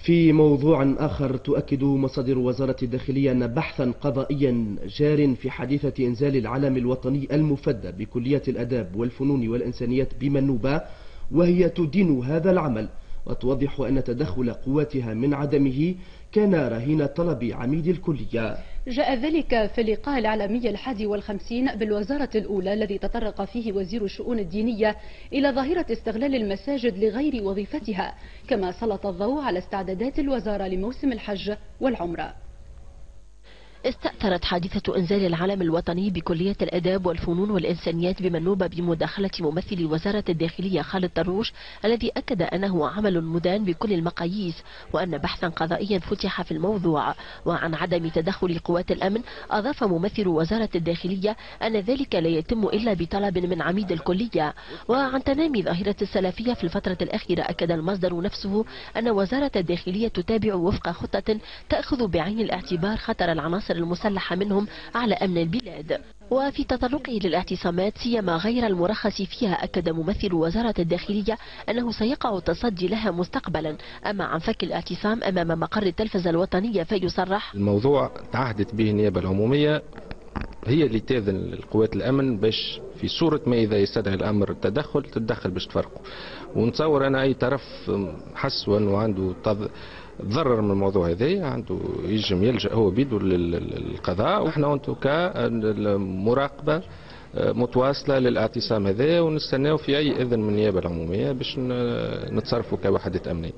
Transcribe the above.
في موضوع آخر، تؤكد مصادر وزارة الداخلية أن بحثا قضائيا جار في حادثة إنزال العلم الوطني المفدى بكلية الآداب والفنون والإنسانيات بمنوبة، وهي تدين هذا العمل وتوضح أن تدخل قواتها من عدمه كان رهين طلب عميد الكلية. جاء ذلك في اللقاء العالمي 51 بالوزارة الأولى الذي تطرق فيه وزير الشؤون الدينية إلى ظاهرة استغلال المساجد لغير وظيفتها، كما سلط الضوء على استعدادات الوزارة لموسم الحج والعمرة. استأثرت حادثة إنزال العلم الوطني بكلية الآداب والفنون والإنسانيات بمنوبة بمداخلة ممثل وزارة الداخلية خالد طروش، الذي أكد أنه عمل مدان بكل المقاييس، وأن بحثا قضائيا فتح في الموضوع. وعن عدم تدخل قوات الأمن أضاف ممثل وزارة الداخلية أن ذلك لا يتم إلا بطلب من عميد الكلية. وعن تنامي ظاهرة السلفية في الفترة الأخيرة، أكد المصدر نفسه أن وزارة الداخلية تتابع وفق خطة تأخذ بعين الاعتبار خطر العناصر المسلحة منهم على أمن البلاد. وفي تطرقه للاعتصامات سيما غير المرخص فيها، أكد ممثل وزارة الداخلية أنه سيقع التصدي لها مستقبلا. أما عن فك الاعتصام أمام مقر التلفزة الوطنية فيصرح: الموضوع تعهدت به النيابة العمومية، هي اللي تأذن القوات الأمن باش في صورة ما إذا يستدعي الأمر تتدخل باش تفرقوا. ونتصور أنا أي طرف حس وأنه عنده ضرر من الموضوع هذا عنده يلجأ هو بيده للقضاء، ونحن انتو كمراقبة متواصلة للاعتصام هذا، ونستناو في أي إذن من النيابة العمومية باش نتصرفوا كوحدة أمنية.